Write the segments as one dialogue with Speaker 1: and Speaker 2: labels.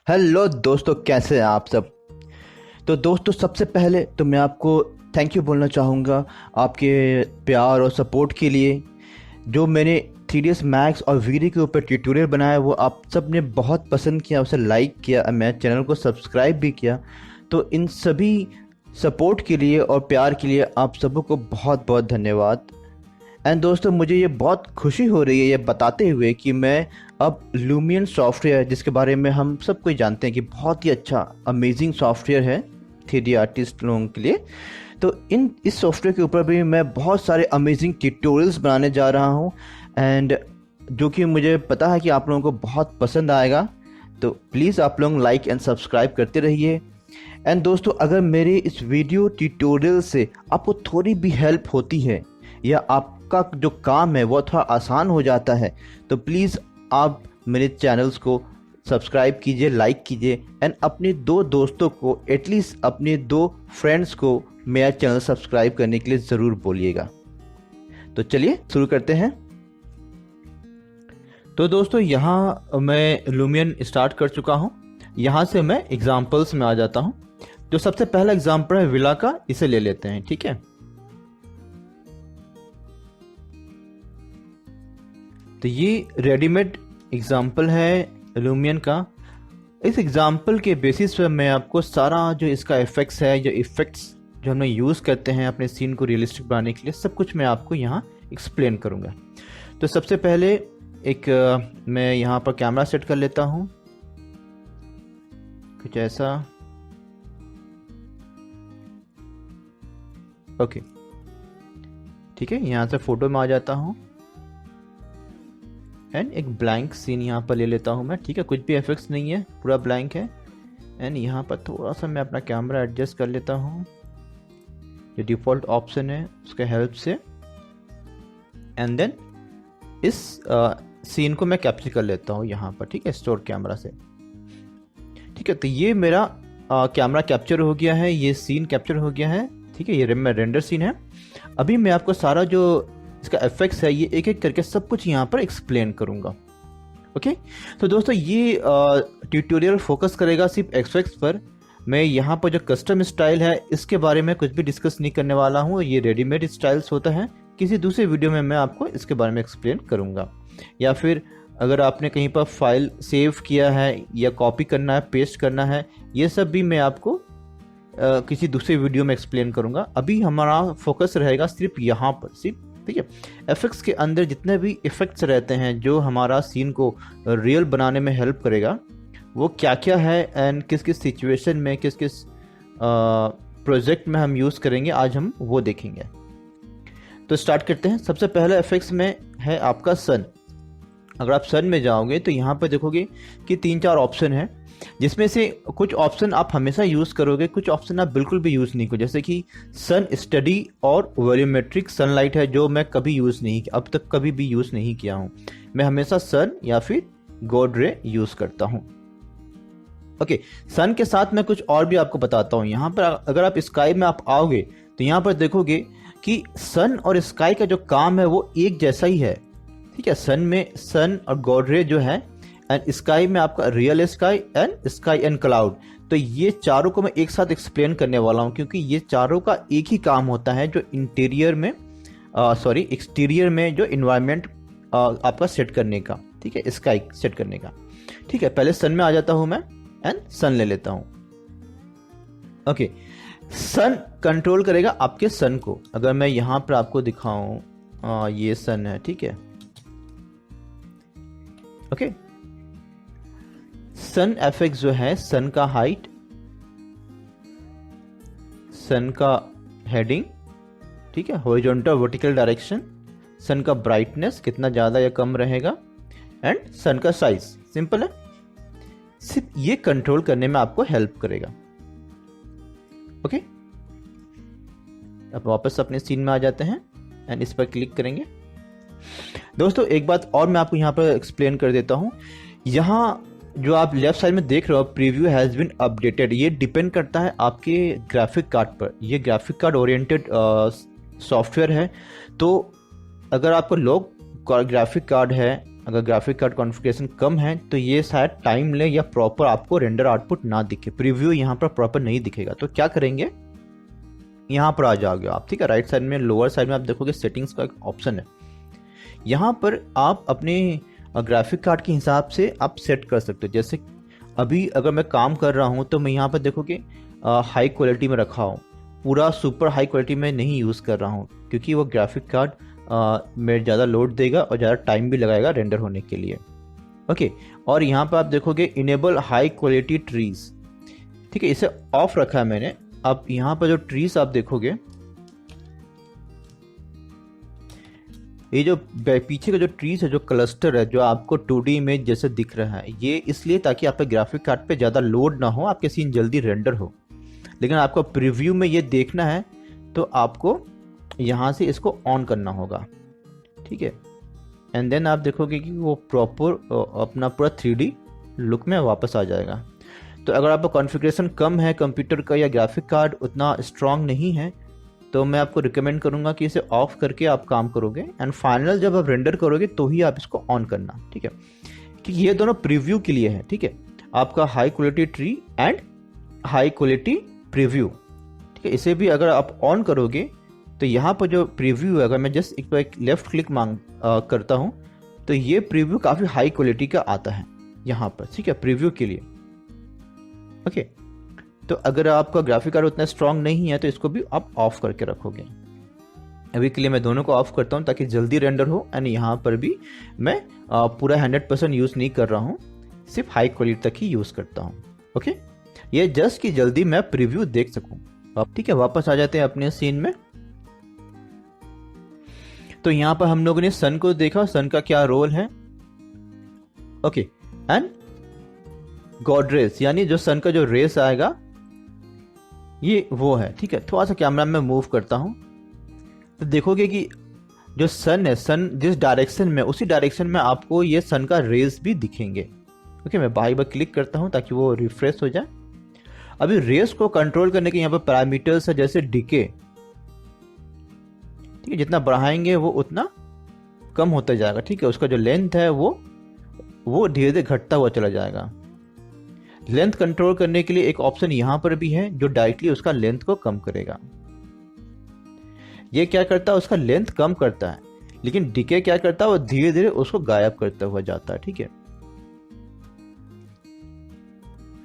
Speaker 1: Hello दोस्तों, कैसे हैं आप सब। तो दोस्तों, सबसे पहले तो मैं आपको थैंक यू बोलना चाहूँगा आपके प्यार और सपोर्ट के लिए। जो मैंने 3ds मैक्स और वीडियो के ऊपर ट्यूटोरियल बनाया वो आप सब ने बहुत पसंद किया, उसे लाइक किया, मेरे चैनल को सब्सक्राइब भी किया। तो इन सभी सपोर्ट के लिए और प्यार के लिए आप सबों को बहुत बहुत धन्यवाद। एंड दोस्तों, मुझे ये बहुत खुशी हो रही है ये बताते हुए कि मैं अब लूमियन सॉफ्टवेयर, जिसके बारे में हम सब कोई जानते हैं कि बहुत ही अच्छा अमेजिंग सॉफ्टवेयर है 3D आर्टिस्ट लोगों के लिए, तो इस सॉफ्टवेयर के ऊपर भी मैं बहुत सारे अमेजिंग ट्यूटोरियल्स बनाने जा रहा हूँ। एंड जो कि मुझे पता है कि आप लोगों को बहुत पसंद आएगा। तो प्लीज़ आप लोग लाइक एंड सब्सक्राइब करते रहिए। एंड दोस्तों, अगर मेरे इस वीडियो ट्यूटोरियल से आपको थोड़ी भी हेल्प होती है या आपका जो काम है वो थोड़ा आसान हो जाता है, तो प्लीज़ आप मेरे चैनल्स को सब्सक्राइब कीजिए, लाइक कीजिए एंड अपने 2 दोस्तों को, एटलीस्ट अपने 2 फ्रेंड्स को मेरा चैनल सब्सक्राइब करने के लिए ज़रूर बोलिएगा। तो चलिए शुरू करते हैं। तो दोस्तों, यहाँ मैं लूमियन स्टार्ट कर चुका हूँ। यहाँ से मैं एग्जाम्पल्स में आ जाता हूँ। जो सबसे पहला एग्जाम्पल है विला का, इसे ले लेते हैं। ठीक है, तो ये रेडीमेड एग्जाम्पल है लूमियन का। इस एग्जाम्पल के बेसिस पे मैं आपको सारा जो इसका इफेक्ट्स है, जो इफेक्ट्स जो हमने यूज़ करते हैं अपने सीन को रियलिस्टिक बनाने के लिए, सब कुछ मैं आपको यहाँ एक्सप्लेन करूँगा। तो सबसे पहले मैं यहाँ पर कैमरा सेट कर लेता हूँ, कुछ ऐसा। ओके, ठीक है, यहाँ से फोटो में आ जाता हूँ एंड एक ब्लैंक सीन यहाँ पर ले लेता हूँ मैं। ठीक है, कुछ भी इफेक्ट्स नहीं है, पूरा ब्लैंक है। एंड यहाँ पर थोड़ा सा मैं अपना कैमरा एडजस्ट कर लेता हूँ, जो डिफ़ॉल्ट ऑप्शन है उसके हेल्प से। एंड देन इस सीन को मैं कैप्चर कर लेता हूँ यहाँ पर। ठीक है, स्टोर कैमरा से। ठीक है, तो ये मेरा कैमरा कैप्चर हो गया है, ये सीन कैप्चर हो गया है। ठीक है, ये मेरा रेंडर सीन है। अभी मैं आपको सारा जो इसका इफेक्ट्स है ये एक एक करके सब कुछ यहाँ पर एक्सप्लेन करूँगा। ओके, तो दोस्तों ये ट्यूटोरियल फोकस करेगा सिर्फ इफेक्ट्स पर। मैं यहाँ पर जो कस्टम स्टाइल है इसके बारे में कुछ भी डिस्कस नहीं करने वाला हूँ। ये रेडीमेड स्टाइल्स होता है, किसी दूसरे वीडियो में मैं आपको इसके बारे में एक्सप्लेन करूँगा। या फिर अगर आपने कहीं पर फाइल सेव किया है या कॉपी करना है, पेस्ट करना है, ये सब भी मैं आपको किसी दूसरे वीडियो में एक्सप्लेन करूँगा। अभी हमारा फोकस रहेगा सिर्फ यहाँ पर, सिर्फ। ठीक है, इफेक्ट्स के अंदर जितने भी इफेक्ट्स रहते हैं जो हमारा सीन को रियल बनाने में हेल्प करेगा, वो क्या क्या है एंड किस किस सिचुएशन में, किस किस प्रोजेक्ट में हम यूज़ करेंगे, आज हम वो देखेंगे। तो स्टार्ट करते हैं। सबसे पहले इफेक्ट्स में है आपका सन। अगर आप सन में जाओगे तो यहाँ पर देखोगे कि 3-4 ऑप्शन है, जिसमें से कुछ ऑप्शन आप हमेशा यूज़ करोगे, कुछ ऑप्शन आप बिल्कुल भी यूज़ नहीं करो। जैसे कि सन स्टडी और वॉल्यूमेट्रिक सनलाइट है, जो मैं कभी यूज़ नहीं, अब तक कभी भी यूज़ नहीं किया हूँ। मैं हमेशा सन या फिर गॉड रे यूज़ करता हूँ। ओके, सन के साथ मैं कुछ और भी आपको बताता हूँ। यहाँ पर अगर आप स्काई में आप आओगे तो यहाँ पर देखोगे कि सन और स्काई का जो काम है वो एक जैसा ही है। ठीक है, सन में सन और गॉड रे जो है, एंड स्काई में आपका real sky and sky and cloud. तो ये चारों को मैं एक साथ एक्सप्लेन करने वाला हूँ, क्योंकि ये चारों का एक ही काम होता है, जो एक्सटीरियर में जो इन्वायरमेंट आपका सेट करने का। ठीक है, स्काई सेट करने का। ठीक है, पहले सन में आ जाता हूँ मैं एंड सन ले लेता हूँ। ओके, सन कंट्रोल करेगा आपके सन को। अगर मैं यहाँ पर आपको दिखाऊं, ये सन है। ठीक है, ओके, सन एफेक्ट जो है, सन का हाइट, सन का हेडिंग, ठीक है, हॉरिजॉन्टल वर्टिकल डायरेक्शन, सन का ब्राइटनेस कितना ज़्यादा या कम रहेगा, एंड सन का साइज। सिंपल है, सिर्फ ये कंट्रोल करने में आपको हेल्प करेगा। ओके, अब वापस अपने सीन में आ जाते हैं एंड इस पर क्लिक करेंगे। दोस्तों, एक बात और मैं आपको यहाँ पर एक्सप्लेन कर देता हूँ। यहाँ जो आप लेफ्ट साइड में देख रहे हो, प्रीव्यू हैज़ बीन अपडेटेड, ये डिपेंड करता है आपके ग्राफिक कार्ड पर। ये ग्राफिक कार्ड ओरिएंटेड सॉफ्टवेयर है। तो अगर आपको लो ग्राफिक कार्ड है अगर ग्राफिक कार्ड कॉन्फ़िगरेशन कम है तो ये शायद टाइम ले या प्रॉपर आपको रेंडर आउटपुट ना दिखे, प्रीव्यू यहाँ पर प्रॉपर नहीं दिखेगा। तो क्या करेंगे, यहाँ पर आ जाओगे आप, ठीक है। राइट साइड में लोअर साइड में आप देखोगे सेटिंग्स का एक ऑप्शन है, यहाँ पर आप अपने ग्राफिक कार्ड के हिसाब से आप सेट कर सकते हो। जैसे अभी अगर मैं काम कर रहा हूँ तो मैं यहाँ पर देखोगे हाई क्वालिटी में रखा हूँ, पूरा सुपर हाई क्वालिटी में नहीं यूज़ कर रहा हूँ, क्योंकि वो ग्राफिक कार्ड में ज़्यादा लोड देगा और ज़्यादा टाइम भी लगाएगा रेंडर होने के लिए। ओके, और यहाँ पर आप देखोगे इनेबल हाई क्वालिटी ट्रीज, ठीक है, इसे ऑफ रखा है मैंने। अब यहाँ पर जो ट्रीज आप देखोगे, ये जो पीछे का जो ट्रीज है, जो क्लस्टर है, जो आपको 2D इमेज जैसे दिख रहा है, ये इसलिए ताकि आपके ग्राफिक कार्ड पे ज़्यादा लोड ना हो, आपके सीन जल्दी रेंडर हो। लेकिन आपको प्रीव्यू में ये देखना है तो आपको यहाँ से इसको ऑन करना होगा, ठीक है। एंड देन आप देखोगे कि वो प्रॉपर अपना पूरा 3D लुक में वापस आ जाएगा। तो अगर आपका कॉन्फ़िगरेशन कम है कंप्यूटर का, या ग्राफिक कार्ड उतना स्ट्रॉन्ग नहीं है, तो मैं आपको रिकमेंड करूंगा कि इसे ऑफ करके आप काम करोगे, एंड फाइनल जब आप रेंडर करोगे तो ही आप इसको ऑन करना, ठीक है। कि ये दोनों प्रीव्यू के लिए है, ठीक है, आपका high quality tree and high quality preview, ठीक है। इसे भी अगर आप ऑन करोगे तो यहाँ पर जो प्रीव्यू है, अगर मैं जस्ट एक लेफ्ट क्लिक करता हूँ तो ये प्रीव्यू काफ़ी हाई क्वालिटी का आता है यहाँ पर, ठीक है, प्रीव्यू के लिए। ओके, तो अगर आपका ग्राफिक कार्ड उतना स्ट्रांग नहीं है तो इसको भी आप ऑफ करके रखोगे। अभी के लिए मैं दोनों को ऑफ करता हूँ ताकि जल्दी रेंडर हो, एंड यहाँ पर भी मैं पूरा 100% यूज़ नहीं कर रहा हूँ, सिर्फ हाई क्वालिटी तक ही यूज़ करता हूँ। ओके, ये जस्ट कि जल्दी मैं प्रीव्यू देख सकूँ। ठीक है, वापस आ जाते हैं अपने सीन में। तो यहाँ पर हम लोगों ने सन को देखा, सन का क्या रोल है। ओके, एंड गॉड रेस, यानी जो सन का जो रेस आएगा ये वो है, ठीक है। थोड़ा सा कैमरा में मूव करता हूं तो देखोगे कि जो सन है, सन जिस डायरेक्शन में, उसी डायरेक्शन में आपको ये सन का रेस भी दिखेंगे। ओके, मैं बार बार क्लिक करता हूं ताकि वो रिफ्रेश हो जाए। अभी रेस को कंट्रोल करने के यहाँ पर पैरामीटर्स है, जैसे डीके, ठीक है, जितना बढ़ाएंगे वो उतना कम होता जाएगा, ठीक है। उसका जो लेंथ है वो धीरे धीरे घटता हुआ चला जाएगा। लेंथ कंट्रोल करने के लिए एक ऑप्शन यहां पर भी है जो डायरेक्टली उसका लेंथ को कम करेगा। ये क्या करता है, उसका लेंथ कम करता है, लेकिन डीके क्या करता है, वो धीरे धीरे उसको गायब करता हुआ जाता है, ठीक है,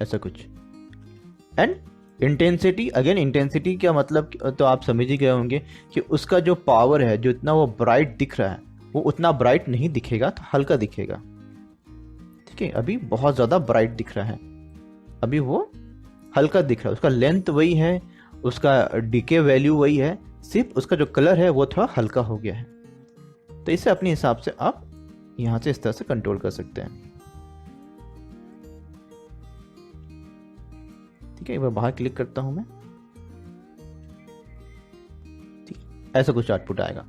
Speaker 1: ऐसा कुछ। एंड इंटेंसिटी, अगेन इंटेंसिटी का मतलब तो आप समझ ही गए होंगे कि उसका जो पावर है, जो इतना वो ब्राइट दिख रहा है, वो उतना ब्राइट नहीं दिखेगा, तो हल्का दिखेगा, ठीक है। अभी बहुत ज्यादा ब्राइट दिख रहा है, अभी वो हल्का दिख रहा है। उसका लेंथ वही है, उसका डीके वैल्यू वही है, सिर्फ उसका जो कलर है वो थोड़ा हल्का हो गया है। तो इसे अपने हिसाब से आप यहां से इस तरह से कंट्रोल कर सकते हैं, ठीक है। एक बार बाहर क्लिक करता हूं मैं, ठीक, ऐसा कुछ आउटपुट आएगा।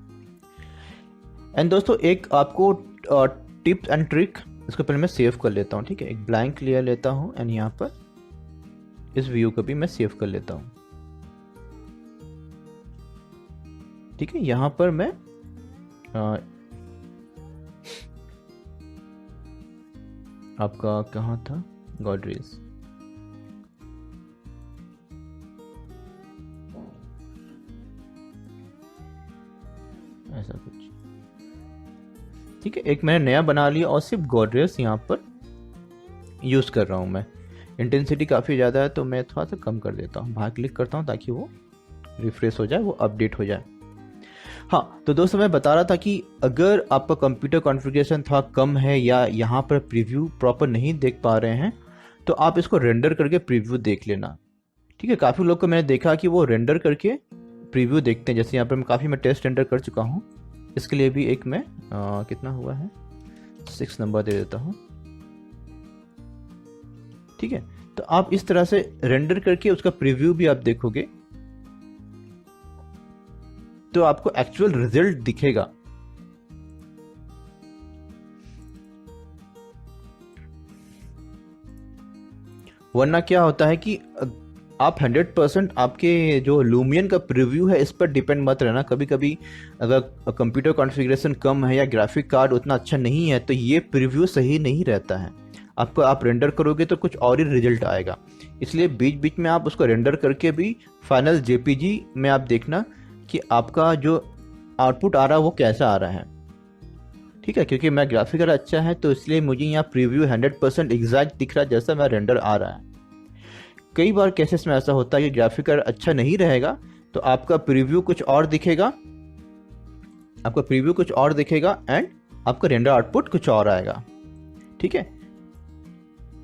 Speaker 1: एंड दोस्तों, एक आपको टिप्स एंड ट्रिक, इसको पहले मैं सेव कर लेता हूँ, ठीक है। एक ब्लैंक लेयर लेता हूँ, एंड यहाँ पर इस व्यू को भी मैं सेव कर लेता हूँ, ठीक है। यहाँ पर मैं आपका कहाँ था, गॉड रेस, ऐसा कुछ, ठीक है। एक मैंने नया बना लिया और सिर्फ गॉड रेस यहाँ पर यूज कर रहा हूँ मैं। इंटेंसिटी काफ़ी ज़्यादा है तो मैं थोड़ा सा कम कर देता हूँ, बाहर क्लिक करता हूँ ताकि वो रिफ्रेश हो जाए, वो अपडेट हो जाए। हाँ, तो दोस्तों मैं बता रहा था कि अगर आपका कंप्यूटर कॉन्फ़िगरेशन थोड़ा कम है या यहाँ पर प्रीव्यू प्रॉपर नहीं देख पा रहे हैं, तो आप इसको रेंडर करके प्रीव्यू देख लेना, ठीक है। काफ़ी लोग को मैंने देखा कि वो रेंडर करके प्रीव्यू देखते हैं, जैसे यहाँ पर मैं काफ़ी टेस्ट रेंडर कर चुका हूँ। इसके लिए भी एक मैं कितना हुआ है 6 नंबर दे देता हूँ, ठीक है। तो आप इस तरह से रेंडर करके उसका प्रीव्यू भी आप देखोगे तो आपको एक्चुअल रिजल्ट दिखेगा। वरना क्या होता है कि आप 100% आपके जो लूमियन का प्रीव्यू है इस पर डिपेंड मत रहना। कभी कभी अगर कंप्यूटर कॉन्फ़िगरेशन कम है या ग्राफिक कार्ड उतना अच्छा नहीं है तो ये प्रीव्यू सही नहीं रहता है। आपको आप रेंडर करोगे तो कुछ और ही रिजल्ट आएगा, इसलिए बीच बीच में आप उसको रेंडर करके भी फाइनल जेपीजी में आप देखना कि आपका जो आउटपुट आ रहा है वो कैसा आ रहा है, ठीक है। क्योंकि मेरा ग्राफिक कार्ड अच्छा है तो इसलिए मुझे यहाँ प्रीव्यू 100% एग्जैक्ट दिख रहा है जैसा मेरा रेंडर आ रहा है। कई बार केसेस में ऐसा होता है कि ग्राफिक कार्ड अच्छा नहीं रहेगा तो आपका प्रीव्यू कुछ और दिखेगा, एंड आपका रेंडर आउटपुट कुछ और आएगा, ठीक है।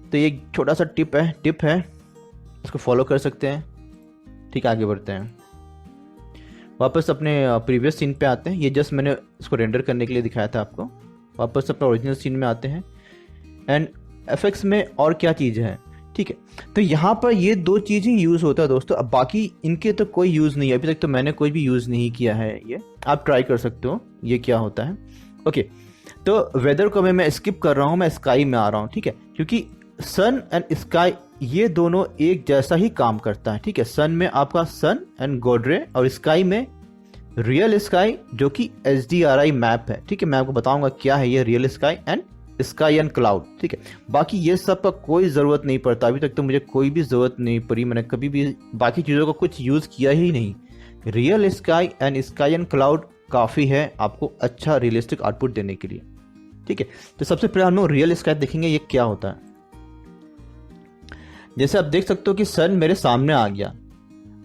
Speaker 1: तो ये छोटा सा टिप है, इसको फॉलो कर सकते हैं, ठीक है। आगे बढ़ते हैं, वापस अपने प्रीवियस सीन पे आते हैं। ये जस्ट मैंने इसको रेंडर करने के लिए दिखाया था आपको। वापस अपने ओरिजिनल सीन में आते हैं एंड एफएक्स में और क्या चीज़ है, ठीक है। तो यहाँ पर ये दो चीज़ ही यूज़ होता है दोस्तों, अब बाकी इनके तो कोई यूज़ नहीं है, अभी तक तो मैंने कोई भी यूज़ नहीं किया है। ये आप ट्राई कर सकते हो ये क्या होता है। ओके, तो वेदर को मैं स्किप कर रहा हूँ, मैं स्काई में आ रहा हूँ, ठीक है। क्योंकि सन एंड स्काई ये दोनों एक जैसा ही काम करता है, ठीक है। सन में आपका सन एंड गॉड रे और स्काई में रियल स्काई जो कि HDRI मैप है, ठीक है। मैं आपको बताऊंगा क्या है ये real sky and sky and cloud, ठीक है। बाकी ये सब का कोई ज़रूरत नहीं पड़ता, अभी तक तो मुझे कोई भी ज़रूरत नहीं पड़ी, मैंने कभी भी बाकी चीज़ों का कुछ यूज़ किया ही नहीं। रियल स्काई एंड क्लाउड काफ़ी है आपको अच्छा रियलिस्टिक आउटपुट देने के लिए, ठीक है। तो सबसे पहले हम लोग रियल स्काई देखेंगे ये क्या होता है। जैसे आप देख सकते हो कि सन मेरे सामने आ गया,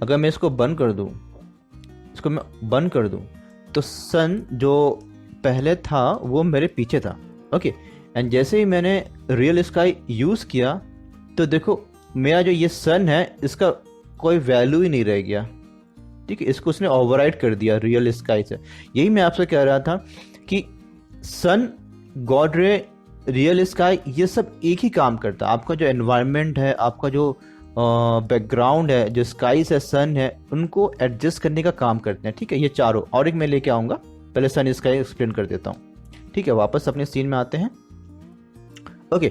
Speaker 1: अगर मैं इसको बंद कर दूं, तो सन जो पहले था वो मेरे पीछे था, ओके। एंड जैसे ही मैंने रियल स्काई यूज़ किया तो देखो मेरा जो ये सन है इसका कोई वैल्यू ही नहीं रह गया, ठीक है। इसको उसने ओवरराइड कर दिया रियल स्काई से। यही मैं आपसे कह रहा था कि सन, गॉड रे, रियल स्काई ये सब एक ही काम करता है। आपका जो एनवायरनमेंट है, आपका जो बैकग्राउंड है, जो स्काई है, सन है, उनको एडजस्ट करने का काम करते हैं, ठीक है। ये चारों, और एक मैं लेके आऊँगा, पहले सन स्काई एक्सप्लेन कर देता हूँ, ठीक है। वापस अपने सीन में आते हैं, ओके।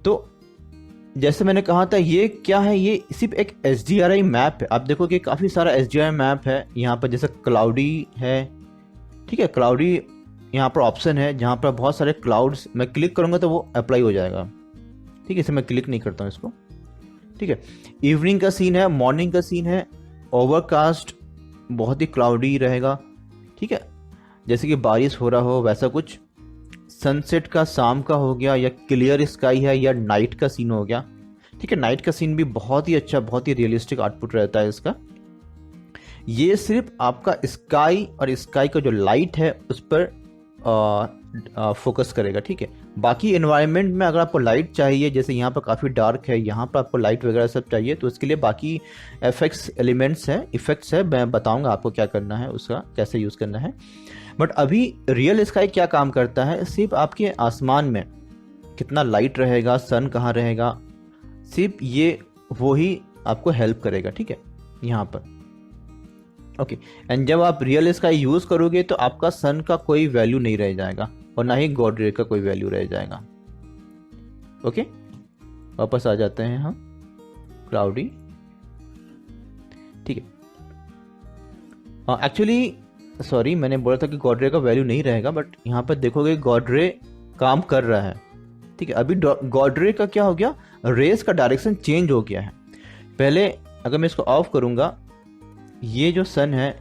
Speaker 1: तो जैसे मैंने कहा था ये क्या है, ये सिर्फ एक HDRI मैप है। आप देखो कि काफ़ी सारा HDRI मैप है यहाँ पर, जैसे क्लाउडी है, ठीक है। क्लाउडी यहाँ पर ऑप्शन है जहाँ पर बहुत सारे क्लाउड्स, मैं क्लिक करूँगा तो वो अप्लाई हो जाएगा, ठीक है। इसे मैं क्लिक नहीं करता हूँ इसको, ठीक है। इवनिंग का सीन है, मॉर्निंग का सीन है, ओवरकास्ट, बहुत ही क्लाउडी रहेगा, ठीक है। जैसे कि बारिश हो रहा हो वैसा कुछ। सनसेट का शाम का हो गया, या क्लियर स्काई है, या नाइट का सीन हो गया, ठीक है। नाइट का सीन भी बहुत ही अच्छा, बहुत ही रियलिस्टिक आउटपुट रहता है इसका। ये सिर्फ आपका स्काई और स्काई का जो लाइट है उस पर फोकस करेगा, ठीक है। बाकी एनवायरनमेंट में अगर आपको लाइट चाहिए, जैसे यहाँ पर काफ़ी डार्क है, यहाँ पर आपको लाइट वगैरह सब चाहिए, तो उसके लिए बाकी इफेक्ट्स है, मैं बताऊंगा आपको क्या करना है, उसका कैसे यूज़ करना है। बट अभी रियल स्काई क्या काम करता है, सिर्फ आपके आसमान में कितना लाइट रहेगा, सन कहाँ रहेगा, सिर्फ ये वो ही आपको हेल्प करेगा, ठीक है, यहाँ पर, ओके। एंड जब आप रियल स्काई यूज़ करोगे तो आपका सन का कोई वैल्यू नहीं रह जाएगा और ना ही गॉड रे का कोई वैल्यू रह जाएगा, ओके। वापस आ जाते हैं हम क्लाउडी, ठीक है। एक्चुअली सॉरी, मैंने बोला था कि गॉड रे का वैल्यू नहीं रहेगा, बट यहाँ पर देखोगे गॉड रे काम कर रहा है, ठीक है। अभी गॉड रे का क्या हो गया, रेस का डायरेक्शन चेंज हो गया है। पहले अगर मैं इसको ऑफ करूंगा, ये जो सन है,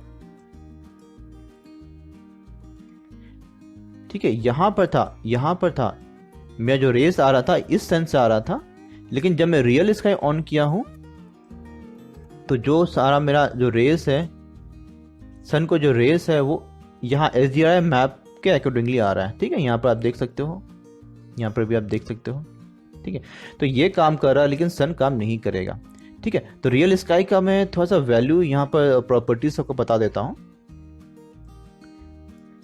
Speaker 1: ठीक है, यहाँ पर था मेरा जो रेस आ रहा था इस सन से आ रहा था, लेकिन जब मैं रियल स्काई ऑन किया हूं तो जो सारा मेरा जो रेस है, सन को जो रेस है वो यहाँ HDRI मैप के अकॉर्डिंगली आ रहा है, ठीक है। यहाँ पर आप देख सकते हो, यहाँ पर भी आप देख सकते हो, ठीक है। तो ये काम कर रहा है लेकिन सन काम नहीं करेगा, ठीक है। तो रियल स्काई का मैं थोड़ा सा वैल्यू यहाँ पर प्रॉपर्टीज सबको बता देता हूँ।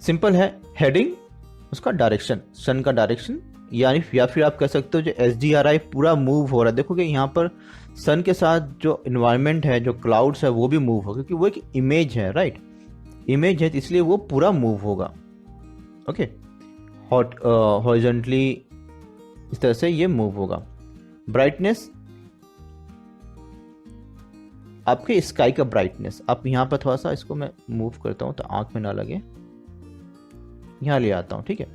Speaker 1: सिंपल है, हेडिंग, उसका डायरेक्शन, सन का डायरेक्शन, या फिर आप कह सकते हो जो HDRI पूरा मूव हो रहा है। देखोगे यहाँ पर सन के साथ जो इन्वायरमेंट है, जो क्लाउड्स है, वो भी मूव होगा, क्योंकि वो एक इमेज है, राइट, इमेज है, इसलिए वो पूरा मूव होगा, ओके। हॉरिजॉन्टली इस तरह से ये मूव होगा। ब्राइटनेस आपके स्काई का ब्राइटनेस। आप यहाँ पर थोड़ा सा इसको मैं मूव करता हूँ तो आंख में ना लगे, यहाँ ले आता हूँ, ठीक है।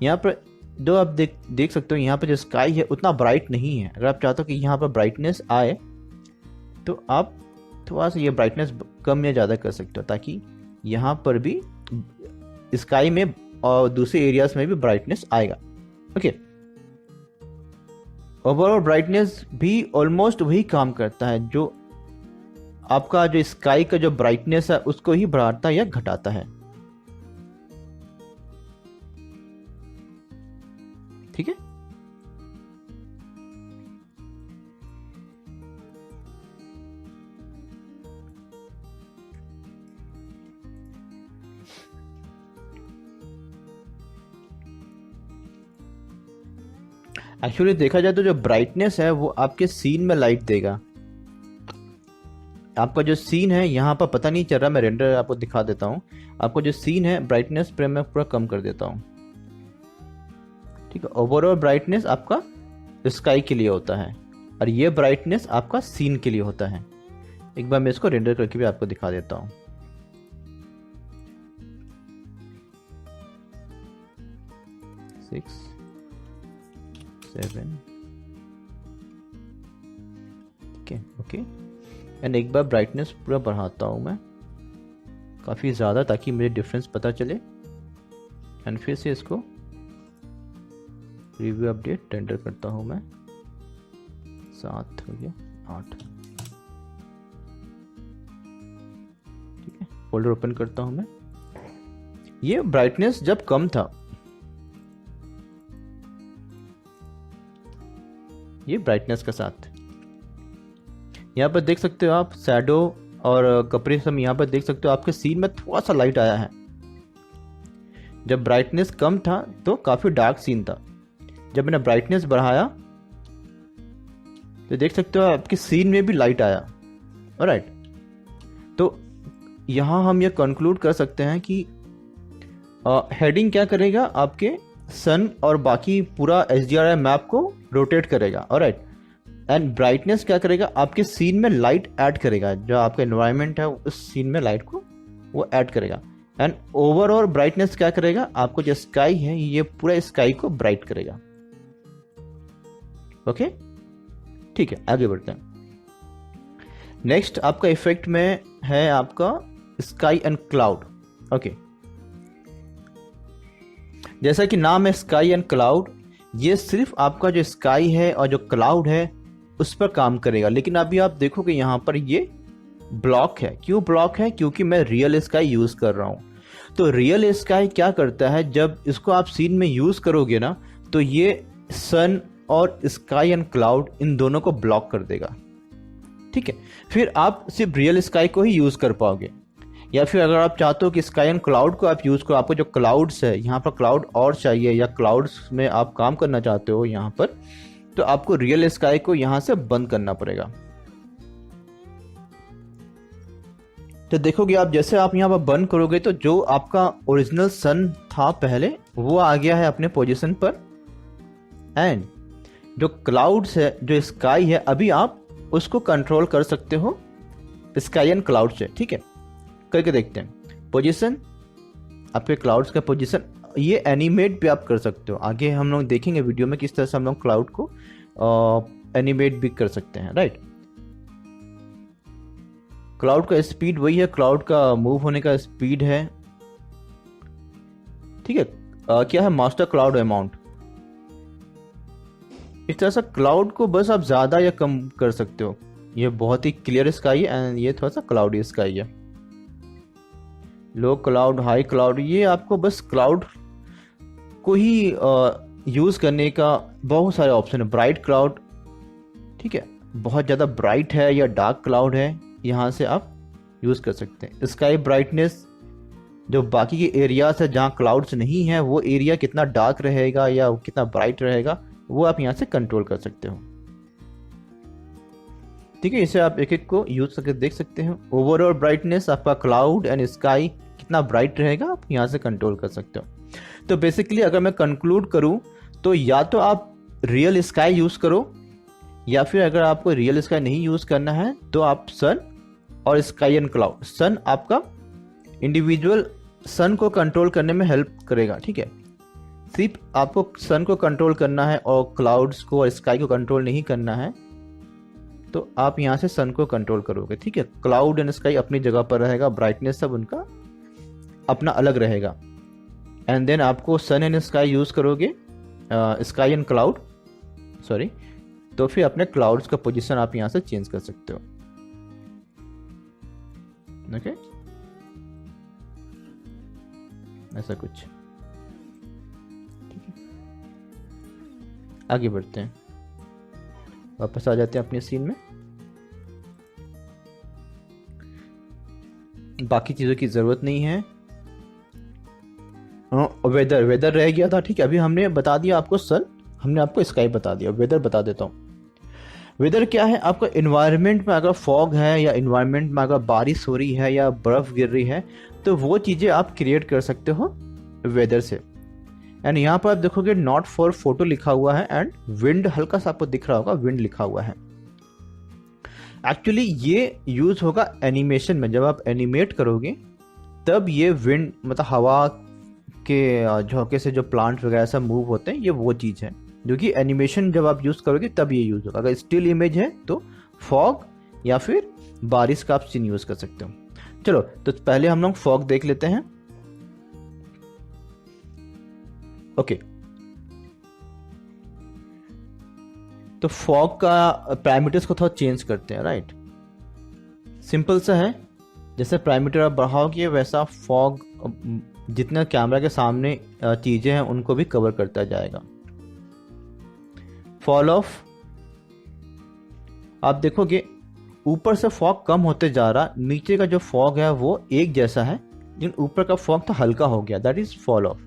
Speaker 1: यहाँ पर जो आप देख सकते हो यहाँ पर जो स्काई है उतना ब्राइट नहीं है। अगर आप चाहते हो कि यहाँ पर ब्राइटनेस आए तो आप थोड़ा सा ये ब्राइटनेस कम या ज़्यादा कर सकते हो, ताकि यहाँ पर भी स्काई में और दूसरे एरियाज में भी ब्राइटनेस आएगा। ओके, ओवरऑल ब्राइटनेस भी ऑलमोस्ट वही काम करता है जो आपका जो स्काई का जो ब्राइटनेस है उसको ही बढ़ाता या घटाता है, ठीक है। एक्चुअली देखा जाए तो जो ब्राइटनेस है वो आपके सीन में लाइट देगा। आपका जो सीन है यहाँ पर पता नहीं चल रहा, मैं रेंडर आपको दिखा देता हूँ। आपको जो सीन है ब्राइटनेस पे मैं पूरा कम कर देता हूँ, ठीक है। ओवरऑल ब्राइटनेस आपका स्काई के लिए होता है और ये ब्राइटनेस आपका सीन के लिए होता है। एक बार मैं इसको रेंडर करके भी आपको दिखा देता हूँ। सिक्स 7, ठीक है, ओके। एंड एक बार ब्राइटनेस पूरा बढ़ाता हूँ मैं काफ़ी ज़्यादा, ताकि मुझे डिफरेंस पता चले। एंड फिर से इसको रिव्यू अपडेट रेंडर करता हूँ मैं। 7 हो गया, 8, ठीक है। फोल्डर ओपन करता हूँ मैं। ये ब्राइटनेस जब कम था, ये ब्राइटनेस के साथ यहाँ पर देख सकते हो आप शैडो और कपरिज्म, यहाँ पर देख सकते हो आपके सीन में थोड़ा सा लाइट आया है। जब ब्राइटनेस कम था तो काफ़ी डार्क सीन था। जब मैंने ब्राइटनेस बढ़ाया तो देख सकते हो आपके सीन में भी लाइट आया। ऑलराइट, तो यहाँ हम ये कंक्लूड कर सकते हैं कि हेडिंग क्या करेगा, आपके सन और बाकी पूरा HDRI मैप को रोटेट करेगा। ऑलराइट, एंड ब्राइटनेस क्या करेगा, आपके सीन में लाइट ऐड करेगा। जो आपका एनवायरनमेंट है उस सीन में लाइट को वो ऐड करेगा। एंड ओवरऑल ब्राइटनेस क्या करेगा, आपको जो स्काई है ये पूरा स्काई को ब्राइट करेगा। ओके, ठीक है, आगे बढ़ते हैं। नेक्स्ट आपका इफेक्ट में है आपका स्काई एंड क्लाउड। ओके, जैसा कि नाम है स्काई एंड क्लाउड, ये सिर्फ आपका जो स्काई है और जो क्लाउड है उस पर काम करेगा। लेकिन अभी आप देखोगे यहाँ पर ये ब्लॉक है। क्यों ब्लॉक है? क्योंकि मैं रियल स्काई यूज कर रहा हूँ। तो रियल स्काई क्या करता है, जब इसको आप सीन में यूज करोगे ना तो ये सन और स्काई एंड क्लाउड इन दोनों को ब्लॉक कर देगा, ठीक है। फिर आप सिर्फ रियल स्काई को ही यूज कर पाओगे। या फिर अगर आप चाहते हो कि स्काई एंड क्लाउड को आप यूज करो, आपको जो क्लाउड्स है यहाँ पर क्लाउड और चाहिए या क्लाउड्स में आप काम करना चाहते हो यहाँ पर, तो आपको रियल स्काई को यहाँ से बंद करना पड़ेगा। तो देखोगे आप जैसे आप यहाँ पर बंद करोगे तो जो आपका ओरिजिनल सन था पहले वो आ गया है अपने पोजीशन पर। एंड जो क्लाउड्स है, जो स्काई है, अभी आप उसको कंट्रोल कर सकते हो स्काई एंड क्लाउड से, ठीक है। करके देखते हैं। पोजीशन, आपके क्लाउड्स का पोजीशन, ये एनिमेट भी आप कर सकते हो। आगे हम लोग देखेंगे वीडियो में किस तरह से हम लोग क्लाउड को एनिमेट भी कर सकते हैं, राइट। क्लाउड का स्पीड वही है, क्लाउड का मूव होने का स्पीड है, ठीक है। क्या है, मास्टर क्लाउड अमाउंट। इस तरह से क्लाउड को बस आप ज्यादा या कम कर सकते हो। ये बहुत ही क्लियर स्काई है एंड ये थोड़ा सा क्लाउडी स्काई है। लो क्लाउड, हाई क्लाउड, ये आपको बस क्लाउड को ही यूज करने का बहुत सारे ऑप्शन है। ब्राइट क्लाउड, ठीक है, बहुत ज़्यादा ब्राइट है या डार्क क्लाउड है, यहाँ से आप यूज़ कर सकते हैं। स्काई ब्राइटनेस, जो बाकी के एरियाज है जहाँ क्लाउड्स नहीं है वो एरिया कितना डार्क रहेगा या कितना ब्राइट रहेगा वो आप यहाँ से कंट्रोल कर सकते हो, ठीक है। इसे आप एक एक को यूज करके देख सकते हैं। ओवरऑल ब्राइटनेस आपका क्लाउड एंड स्काई कितना ब्राइट रहेगा आप यहाँ से कंट्रोल कर सकते हो। तो बेसिकली अगर मैं कंक्लूड करूँ तो या तो आप रियल स्काई यूज करो, या फिर अगर आपको रियल स्काई नहीं यूज करना है तो आप सन और स्काई एंड क्लाउड। सन आपका इंडिविजुअल सन को कंट्रोल करने में हेल्प करेगा, ठीक है। सिर्फ आपको सन को कंट्रोल करना है और क्लाउड्स को और स्काई को कंट्रोल नहीं करना है, तो आप यहाँ से सन को कंट्रोल करोगे, ठीक है। क्लाउड एंड स्काई अपनी जगह पर रहेगा, ब्राइटनेस सब उनका अपना अलग रहेगा। एंड देन आपको सन एंड स्काई यूज करोगे, स्काई एंड क्लाउड सॉरी, तो फिर अपने क्लाउड्स का पोजीशन आप यहाँ से चेंज कर सकते हो, ओके। ऐसा कुछ, ठीक है। आगे बढ़ते हैं, वापस आ जाते हैं अपने सीन में। बाकी चीजों की जरूरत नहीं है। वेदर रह गया था, ठीक है। अभी हमने बता दिया आपको सन, हमने आपको स्काई बता दिया, वेदर बता देता हूँ। वेदर क्या है? आपका इन्वायरमेंट में अगर फॉग है या इन्वायरमेंट में अगर बारिश हो रही है या बर्फ गिर रही है, तो वो चीज़ें आप क्रिएट कर सकते हो वेदर से। एंड यहाँ पर आप देखोगे नॉट फॉर फोटो लिखा हुआ है एंड विंड हल्का सा आपको दिख रहा होगा, विंड लिखा हुआ है। एक्चुअली ये यूज होगा एनिमेशन में, जब आप एनिमेट करोगे तब ये विंड मतलब हवा के झोंके से जो प्लांट वगैरह सब मूव होते हैं, ये वो चीज़ है जो कि एनिमेशन जब आप यूज़ करोगे तब ये यूज़ होगा। अगर स्टिल इमेज है तो फॉग या फिर बारिश का आप सीन यूज़ कर सकते हो। चलो तो पहले हम लोग फॉग देख लेते हैं, ओके। तो फॉग का पैरामीटर्स को थोड़ा चेंज करते हैं, राइट। सिंपल सा है, जैसे पैरामीटर आप बढ़ाओगे वैसा फॉग जितना कैमरा के सामने चीजें हैं उनको भी कवर करता जाएगा। फॉल ऑफ आप देखोगे ऊपर से फॉग कम होते जा रहा, नीचे का जो फॉग है वो एक जैसा है, लेकिन ऊपर का फॉग तो हल्का हो गया, दैट इज फॉल ऑफ,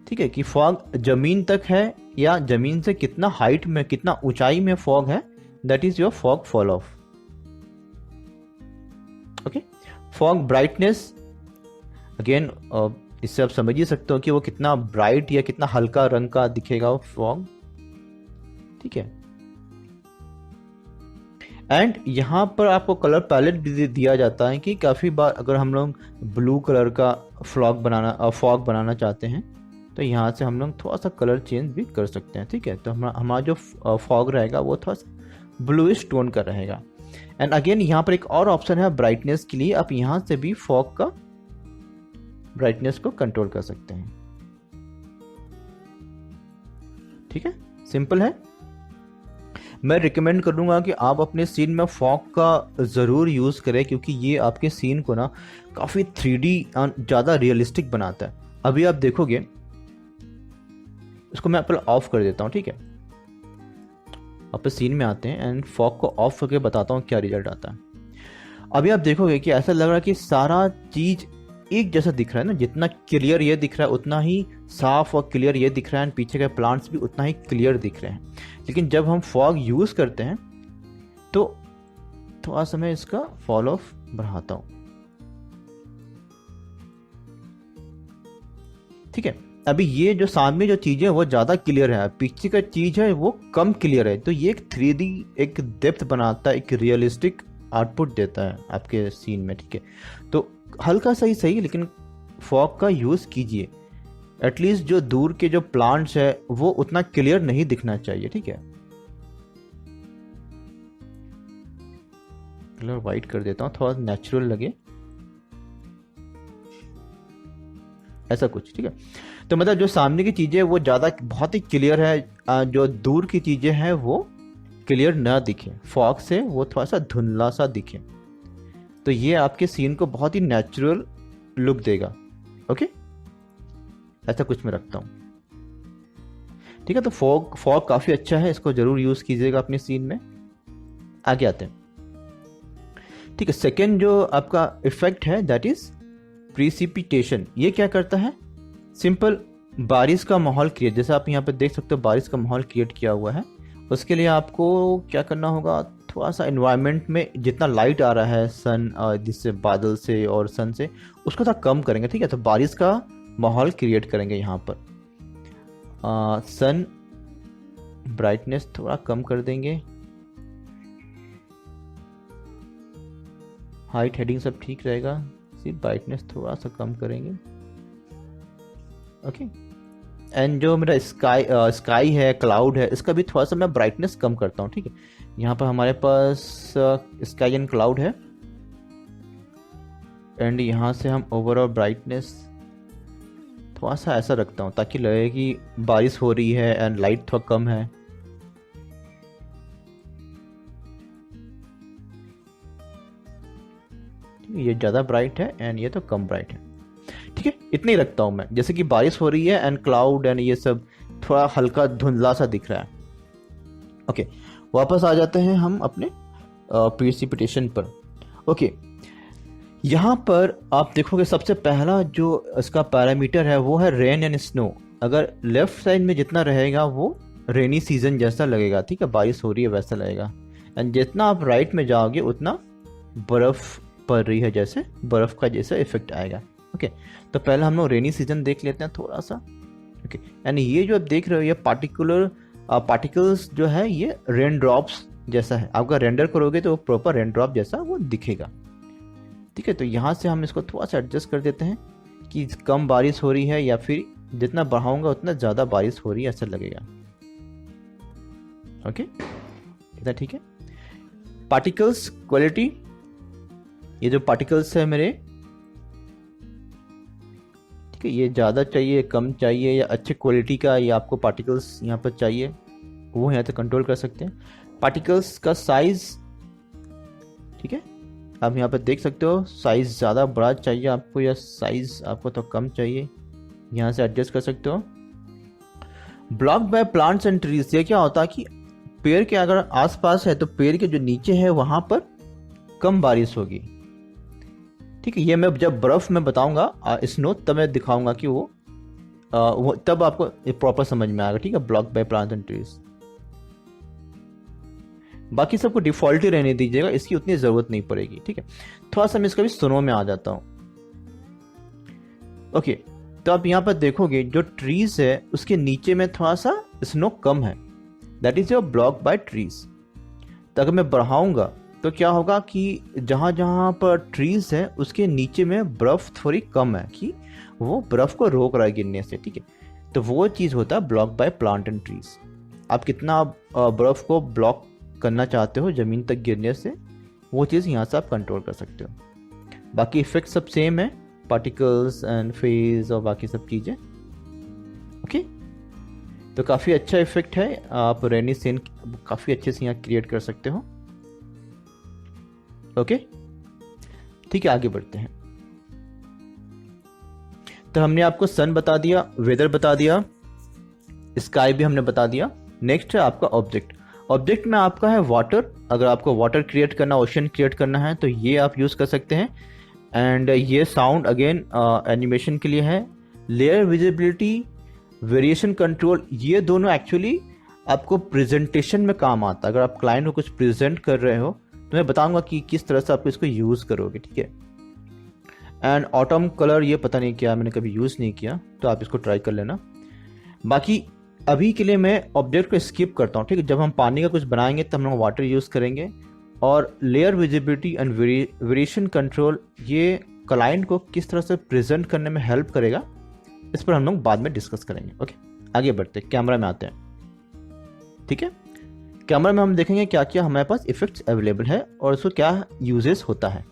Speaker 1: ठीक है। कि फॉग जमीन तक है या जमीन से कितना हाइट में, कितना ऊंचाई में फॉग है, that is your fog fall of, okay. Fog brightness, again इससे आप समझ ही सकते हो कि वो कितना ब्राइट या कितना हल्का रंग का दिखेगा वो फॉग, ठीक है। एंड यहां पर आपको कलर पैलेट भी दिया जाता है कि काफी बार अगर हम लोग ब्लू कलर का फॉग बनाना चाहते हैं तो यहाँ से हम लोग थोड़ा सा कलर चेंज भी कर सकते हैं, ठीक है। तो हमारा जो फॉग रहेगा वो थोड़ा सा ब्लूइश टोन का रहेगा। एंड अगेन यहाँ पर एक और ऑप्शन है ब्राइटनेस के लिए, आप यहाँ से भी फॉग का ब्राइटनेस को कंट्रोल कर सकते हैं, ठीक है। सिंपल है। मैं रिकमेंड करूंगा कि आप अपने सीन में फॉग का ज़रूर यूज़ करें, क्योंकि ये आपके सीन को ना काफ़ी 3D ज़्यादा रियलिस्टिक बनाता है। अभी आप देखोगे, इसको मैं पहले ऑफ कर देता हूँ, ठीक है। आप सीन में आते हैं एंड फॉग को ऑफ करके बताता हूँ क्या रिजल्ट आता है। अभी आप देखोगे कि ऐसा लग रहा है कि सारा चीज़ एक जैसा दिख रहा है ना, जितना क्लियर ये दिख रहा है उतना ही साफ और क्लियर ये दिख रहा है, पीछे के प्लांट्स भी उतना ही क्लियर दिख रहे हैं। लेकिन जब हम फॉग यूज करते हैं तो थोड़ा सा मैं इसका फॉल ऑफ बढ़ाता हूं, ठीक है। अभी ये जो सामने जो चीजें है वो ज्यादा क्लियर है, पीछे का चीज है वो कम क्लियर है, तो ये एक 3D एक डेप्थ बनाता है, एक रियलिस्टिक आउटपुट देता है आपके सीन में, ठीक है। तो हल्का सा ही सही, लेकिन फॉग का यूज कीजिए। एटलीस्ट जो दूर के जो प्लांट्स है वो उतना क्लियर नहीं दिखना चाहिए, ठीक है। कलर वाइट कर देता हूं, थोड़ा नेचुरल लगे, ऐसा कुछ, ठीक है। तो मतलब जो सामने की चीजें वो ज्यादा बहुत ही क्लियर है, जो दूर की चीजें हैं वो क्लियर ना दिखे, फॉग से वो थोड़ा सा धुंधला सा दिखे, तो ये आपके सीन को बहुत ही नेचुरल लुक देगा, ओके। ऐसा कुछ मैं रखता हूं, ठीक है। तो फॉग काफी अच्छा है, इसको जरूर यूज कीजिएगा अपने सीन में। आगे आते हैं, ठीक है। सेकेंड जो आपका इफेक्ट है दैट इज प्रीसिपिटेशन। ये क्या करता है? सिंपल बारिश का माहौल क्रिएट, जैसे आप यहाँ पे देख सकते हो बारिश का माहौल क्रिएट किया हुआ है। उसके लिए आपको क्या करना होगा, थोड़ा सा एनवायरनमेंट में जितना लाइट आ रहा है सन जिससे बादल से और सन से, उसको थोड़ा कम करेंगे, ठीक है। तो बारिश का माहौल क्रिएट करेंगे यहाँ पर। सन ब्राइटनेस थोड़ा कम कर देंगे, हाइट हेडिंग सब ठीक रहेगा, सिर्फ ब्राइटनेस थोड़ा सा कम करेंगे। ओके, एंड जो मेरा स्काई है, क्लाउड है, इसका भी थोड़ा सा मैं ब्राइटनेस कम करता हूँ। ठीक है, यहाँ पर हमारे पास स्काई एंड क्लाउड है, एंड यहाँ से हम ओवरऑल ब्राइटनेस थोड़ा सा ऐसा रखता हूँ ताकि लगे कि बारिश हो रही है एंड लाइट थोड़ा कम है। ये ज़्यादा ब्राइट है एंड ये तो कम ब्राइट है। ठीक है, इतना ही रखता हूँ मैं, जैसे कि बारिश हो रही है एंड क्लाउड एंड ये सब थोड़ा हल्का धुंधला सा दिख रहा है। ओके, वापस आ जाते हैं हम अपने प्रिसिपिटेशन पर। ओके, यहाँ पर आप देखोगे सबसे पहला जो इसका पैरामीटर है वो है रेन एंड स्नो। अगर लेफ्ट साइड में जितना रहेगा वो रेनी सीजन जैसा लगेगा, ठीक है, बारिश हो रही है वैसा लगेगा, एंड जितना आप राइट में जाओगे उतना बर्फ़ पड़ रही है, जैसे बर्फ़ का जैसा इफेक्ट आएगा। ओके, तो पहले हम लोग रेनी सीजन देख लेते हैं थोड़ा सा। ओके, यानी ये जो आप देख रहे हो ये पार्टिकल्स जो है ये रेन ड्रॉप्स जैसा है। आपका रेंडर करोगे तो प्रॉपर रेन ड्रॉप जैसा वो दिखेगा। ठीक है, तो यहाँ से हम इसको थोड़ा सा एडजस्ट कर देते हैं कि कम बारिश हो रही है, या फिर जितना बढ़ाऊंगा उतना ज़्यादा बारिश हो रही है ऐसा लगेगा। ओके, इतना ठीक है। पार्टिकल्स क्वालिटी, ये जो पार्टिकल्स है मेरे, ठीक है, ये ज़्यादा चाहिए, कम चाहिए, या अच्छे क्वालिटी का ये आपको पार्टिकल्स यहाँ पर चाहिए, वो यहाँ से कंट्रोल कर सकते हैं। पार्टिकल्स का साइज, ठीक है, आप यहाँ पर देख सकते हो साइज ज़्यादा बड़ा चाहिए आपको या साइज आपको तो कम चाहिए, यहाँ से एडजस्ट कर सकते हो। Block by plants and trees, ये क्या होता है कि पेड़ के अगर आसपास है तो पेड़ के जो नीचे है वहाँ पर कम बारिश होगी। ठीक है, ये मैं जब बर्फ़ में बताऊंगा स्नो तब मैं दिखाऊंगा कि वो तब आपको प्रॉपर समझ में आएगा। ठीक है, block by plants and trees. बाकी सबको डिफॉल्ट ही रहने दीजिएगा, इसकी उतनी ज़रूरत नहीं पड़ेगी। ठीक है, थोड़ा सा मैं इसका भी स्नो में आ जाता हूँ। ओके, तो आप यहाँ पर देखोगे जो ट्रीज है उसके नीचे में थोड़ा सा स्नो कम है, that is your block bye trees. तो अगर मैं बढ़ाऊंगा तो क्या होगा कि जहाँ जहाँ पर ट्रीज है उसके नीचे में बर्फ़ थोड़ी कम है कि वो बर्फ़ को रोक रहा है गिरने से। ठीक है, तो वो चीज़ होता है block by plant and trees. आप कितना बर्फ़ को ब्लॉक करना चाहते हो ज़मीन तक गिरने से, वो चीज़ यहाँ से आप कंट्रोल कर सकते हो। बाकी इफेक्ट सब सेम है, पार्टिकल्स एंड फेज और बाकी सब चीज़ें। ओके, तो काफ़ी अच्छा इफेक्ट है, आप रेनी सीन काफ़ी अच्छे से यहाँ क्रिएट कर सकते हो। ओके, ठीक है, आगे बढ़ते हैं। तो हमने आपको सन बता दिया, वेदर बता दिया, स्काई भी हमने बता दिया। नेक्स्ट है आपका ऑब्जेक्ट। ऑब्जेक्ट में आपका है वाटर। अगर आपको वाटर क्रिएट करना, ओशन क्रिएट करना है तो ये आप यूज़ कर सकते हैं। एंड ये साउंड अगेन एनिमेशन के लिए है। लेयर विजिबिलिटी, वेरिएशन कंट्रोल, ये दोनों एक्चुअली आपको प्रेजेंटेशन में काम आता है। अगर आप क्लाइंट को कुछ प्रेजेंट कर रहे हो तो मैं बताऊंगा कि किस तरह से आप इसको यूज़ करोगे। ठीक है, एंड ऑटम कलर, ये पता नहीं क्या, मैंने कभी यूज़ नहीं किया, तो आप इसको ट्राई कर लेना। बाकी अभी के लिए मैं ऑब्जेक्ट को स्किप करता हूँ। ठीक है, जब हम पानी का कुछ बनाएंगे तब हम लोग वाटर यूज़ करेंगे। और layer visibility and variation control, ये क्लाइंट को किस तरह से प्रेजेंट करने में हेल्प करेगा, इस पर हम लोग बाद में डिस्कस करेंगे। ओके, आगे बढ़ते हैं, कैमरा में आते हैं। ठीक है, कैमरा में हम देखेंगे क्या क्या हमारे पास इफेक्ट्स अवेलेबल है और उसको क्या यूजेस होता है।